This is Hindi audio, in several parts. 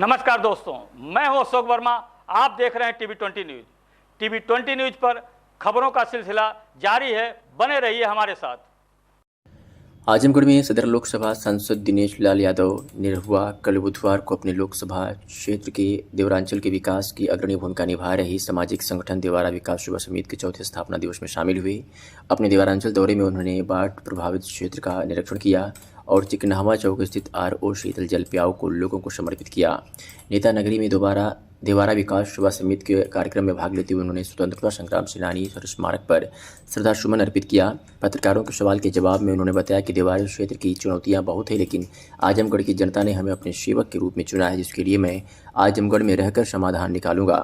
नमस्कार दोस्तों, मैं हूं अशोक वर्मा। आप देख रहे हैं टीवी 20 न्यूज। टीवी 20 न्यूज पर खबरों का सिलसिला जारी है, बने रहिए हमारे साथ। आजमगढ़ में सदर लोकसभा सांसद दिनेश लाल यादव निरहुआ कल बुधवार को अपने लोकसभा क्षेत्र के देवरांचल के विकास की अग्रणी भूमिका निभा रही सामाजिक संगठन देवारा विकास युवा समिति के चौथे स्थापना दिवस में शामिल हुए। अपने देवरांचल दौरे में उन्होंने बाढ़ प्रभावित क्षेत्र का निरीक्षण किया और चिकनावा चौक स्थित RO शीतल जल प्याऊ को लोगों को समर्पित किया। नेता नगरी में देवारा विकास युवा समिति के कार्यक्रम में भाग लेते हुए उन्होंने स्वतंत्रता संग्राम सेनानी स्मारक पर श्रद्धा सुमन अर्पित किया। पत्रकारों के सवाल के जवाब में उन्होंने बताया कि देवारा क्षेत्र की चुनौतियां बहुत है, लेकिन आजमगढ़ की जनता ने हमें अपने सेवक के रूप में चुना है, जिसके लिए मैं आजमगढ़ में रहकर समाधान निकालूंगा।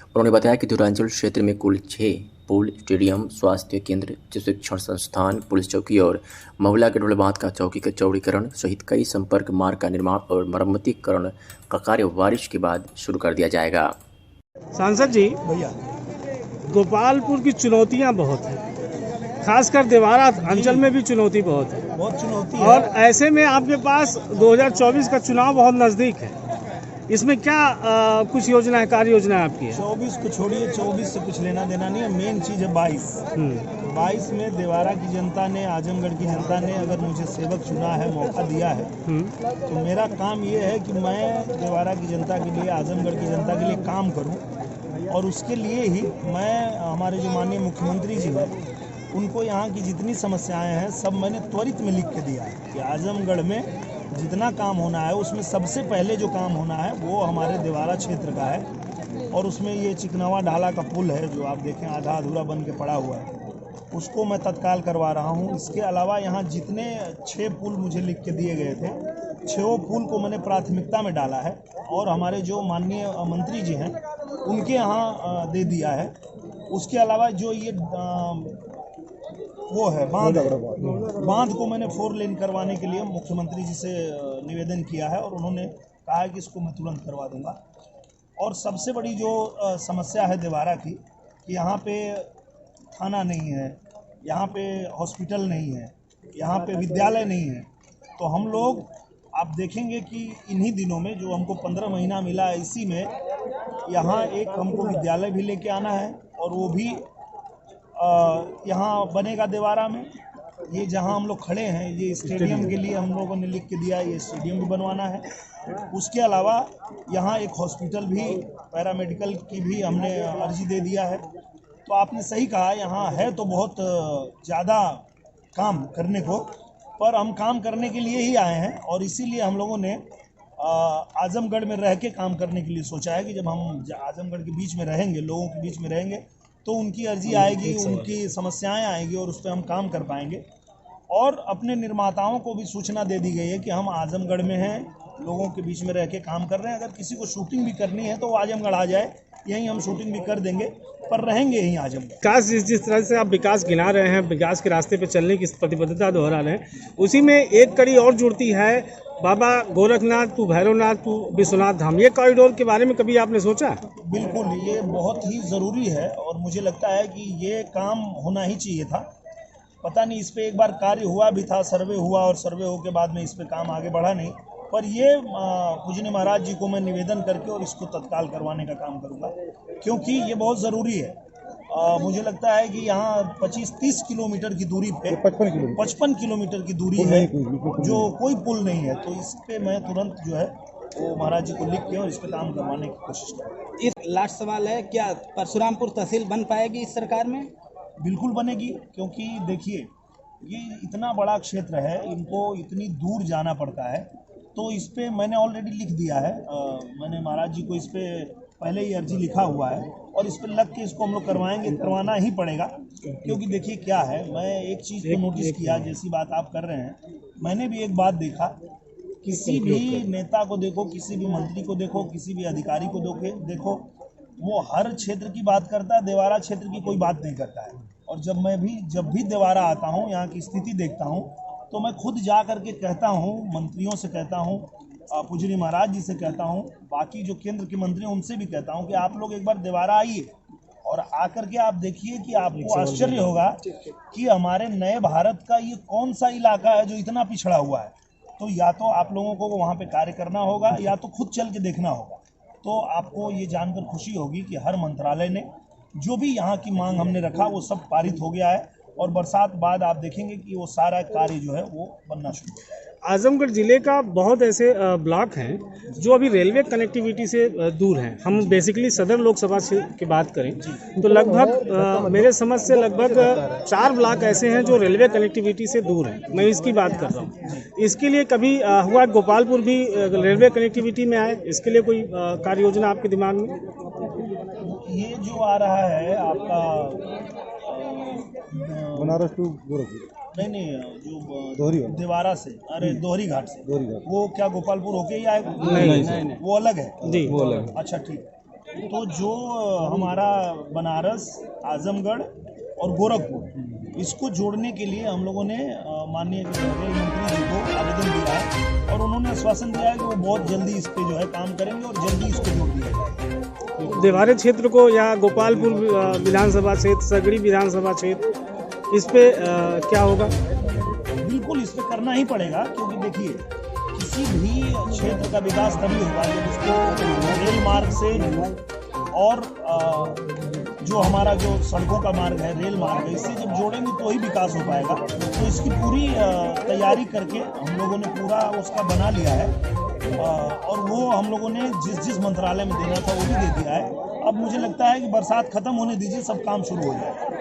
उन्होंने बताया कि देवरांचल क्षेत्र में कुल 6 पुल, स्टेडियम, स्वास्थ्य केंद्र, शिक्षण संस्थान, पुलिस चौकी और महिला गढ़ोल बांध का चौकी का चौड़ीकरण सहित कई संपर्क मार्ग का निर्माण और मरम्मतीकरण का कार्य बारिश के बाद शुरू कर दिया जाएगा। सांसद जी, भैया, गोपालपुर की चुनौतियां बहुत हैं, खासकर देवारा अंचल में भी चुनौती बहुत है और ऐसे में आपके पास 2024 का चुनाव बहुत नज़दीक है। इसमें क्या कुछ योजना है, कार्य योजना है आपकी? 24 को छोड़िए, 24 से कुछ लेना देना नहीं है। मेन चीज़ है 22 में देवारा की जनता ने, आजमगढ़ की जनता ने अगर मुझे सेवक चुना है, मौका दिया है, तो मेरा काम ये है कि मैं देवारा की जनता के लिए, आजमगढ़ की जनता के लिए काम करूं। और उसके लिए ही मैं, हमारे जो माननीय मुख्यमंत्री जी हैं, उनको यहाँ की जितनी समस्याएं हैं सब मैंने त्वरित में लिख के दिया है कि आजमगढ़ में जितना काम होना है उसमें सबसे पहले जो काम होना है वो हमारे देवारा क्षेत्र का है। और उसमें ये चिकनावा ढाला का पुल है जो आप देखें आधा अधूरा बन के पड़ा हुआ है, उसको मैं तत्काल करवा रहा हूँ। इसके अलावा यहाँ जितने 6 पुल मुझे लिख के दिए गए थे, 6 पुल को मैंने प्राथमिकता में डाला है और हमारे जो माननीय मंत्री जी हैं उनके यहाँ दे दिया है। उसके अलावा जो ये वो है बांध को मैंने 4 लेन करवाने के लिए मुख्यमंत्री जी से निवेदन किया है और उन्होंने कहा है कि इसको मैं तुरंत करवा दूंगा। और सबसे बड़ी जो समस्या है देवारा की कि यहाँ पे थाना नहीं है, यहाँ पे हॉस्पिटल नहीं है, यहाँ पे विद्यालय नहीं है। तो हम लोग, आप देखेंगे कि इन्हीं दिनों में जो हमको 15 महीना मिला, इसी में यहाँ एक हमको विद्यालय भी लेके आना है और वो भी यहाँ बनेगा देवारा में। ये जहाँ हम लोग खड़े हैं, ये स्टेडियम के लिए हम लोगों ने लिख के दिया है, ये स्टेडियम भी बनवाना है। उसके अलावा यहाँ एक हॉस्पिटल भी, पैरामेडिकल की भी हमने अर्जी दे दिया है। तो आपने सही कहा, यहाँ है तो बहुत ज़्यादा काम करने को, पर हम काम करने के लिए ही आए हैं और इसीलिए हम लोगों ने आजमगढ़ में रह के काम करने के लिए सोचा है कि जब हम आजमगढ़ के बीच में रहेंगे, लोगों के बीच में रहेंगे, तो उनकी अर्जी आएगी, उनकी समस्याएं आएंगी और उस पर हम काम कर पाएंगे। और अपने निर्माताओं को भी सूचना दे दी गई है कि हम आजमगढ़ में हैं, लोगों के बीच में रह के काम कर रहे हैं। अगर किसी को शूटिंग भी करनी है तो वो आजमगढ़ आ जाए, यहीं हम शूटिंग भी कर देंगे, पर रहेंगे यहीं आजमगढ़। विकास, जिस तरह से आप विकास गिना रहे हैं, विकास के रास्ते पे चलने की प्रतिबद्धता दोहरा रहे हैं, उसी में एक कड़ी और जुड़ती है बाबा गोरखनाथ टू भैरवनाथ टू विश्वनाथ धाम। ये कॉरिडोर के बारे में कभी आपने सोचा? बिल्कुल, ये बहुत ही ज़रूरी है और मुझे लगता है कि ये काम होना ही चाहिए था। पता नहीं, इस पर एक बार कार्य हुआ भी था, सर्वे हुआ और सर्वे हो के बाद में इस पर काम आगे बढ़ा नहीं, पर ये पूजनीय महाराज जी को मैं निवेदन करके और इसको तत्काल करवाने का काम करूँगा, क्योंकि ये बहुत ज़रूरी है। मुझे लगता है कि यहाँ 25-30 किलोमीटर की दूरी पे 55 किलोमीटर की दूरी है जो कोई पुल नहीं है। तो इस पे मैं तुरंत जो है वो महाराज जी को लिख के और इस पे काम करवाने की कोशिश करूँगा। इस लास्ट सवाल है, क्या परशुरामपुर तहसील बन पाएगी इस सरकार में? बिल्कुल बनेगी, क्योंकि देखिए ये इतना बड़ा क्षेत्र है, इनको इतनी दूर जाना पड़ता है। तो इस पे मैंने ऑलरेडी लिख दिया है, मैंने महाराज जी को इस पे पहले ही अर्जी लिखा हुआ है और इस पर लग के इसको हम लोग करवाएंगे, करवाना ही पड़ेगा। क्योंकि देखिए क्या है, मैं एक चीज़ को नोटिस किया, जैसी बात आप कर रहे हैं, मैंने भी एक बात देखा, किसी भी नेता को देखो, किसी भी मंत्री को देखो, किसी भी अधिकारी को देखो, वो हर क्षेत्र की बात करता है, देवारा क्षेत्र की कोई बात नहीं करता है। और जब भी देवारा आता हूँ, यहाँ की स्थिति देखता हूँ, तो मैं खुद जा करके कहता हूँ, मंत्रियों से कहता हूँ, पूजनीय महाराज जी से कहता हूँ, बाकी जो केंद्र के मंत्री हैं उनसे भी कहता हूँ कि आप लोग एक बार देवारा आइए और आकर के आप देखिए कि आपको आश्चर्य होगा कि हमारे नए भारत का ये कौन सा इलाका है जो इतना पिछड़ा हुआ है। तो या तो आप लोगों को वहाँ पे कार्य करना होगा या तो खुद चल के देखना होगा। तो आपको ये जानकर खुशी होगी कि हर मंत्रालय ने जो भी यहाँ की मांग हमने रखा वो सब पारित हो गया है और बरसात बाद आप देखेंगे कि वो सारा कार्य जो है वो बनना शुरू हो जाएगा। आजमगढ़ जिले का बहुत ऐसे ब्लॉक हैं जो अभी रेलवे कनेक्टिविटी से दूर हैं। हम बेसिकली सदर लोकसभा से की बात करें तो लगभग मेरे समझ से लगभग 4 ब्लॉक ऐसे हैं जो रेलवे कनेक्टिविटी से दूर हैं। मैं इसकी बात कर रहा हूँ। इसके लिए कभी हुआ गोपालपुर भी रेलवे कनेक्टिविटी में आए, इसके लिए कोई कार्य योजना आपके दिमाग में? ये जो आ रहा है आपका बनारस टू गोरखपुर, नहीं जो देवारा से, अरे दोहरी घाट से, वो क्या गोपालपुर होके ही आएगा? नहीं, वो अलग है जी, वो अलग है। अच्छा ठीक। तो जो हमारा बनारस, आजमगढ़ और गोरखपुर, इसको जोड़ने के लिए हम लोगों ने माननीय रेल मंत्री जी को आवेदन दिया है और उन्होंने आश्वासन दिया है कि वो बहुत जल्दी इस पे जो है काम करेंगे और जल्दी इसको जोड़ दिया जाएगा। देवारे क्षेत्र को या गोपालपुर विधानसभा क्षेत्र, सगड़ी विधानसभा क्षेत्र, इस पे क्या होगा? बिल्कुल इस पे करना ही पड़ेगा, क्योंकि देखिए किसी भी क्षेत्र का विकास तभी होगा जब उसको रेल मार्ग से और जो हमारा जो सड़कों का मार्ग है, रेल मार्ग है, इससे जब जोड़ेंगे तो ही विकास हो पाएगा। तो इसकी पूरी तैयारी करके हम लोगों ने पूरा उसका बना लिया है और वो हम लोगों ने जिस मंत्रालय में देना था वो भी दे दिया है। अब मुझे लगता है कि बरसात खत्म होने दीजिए, सब काम शुरू हो जाएगा।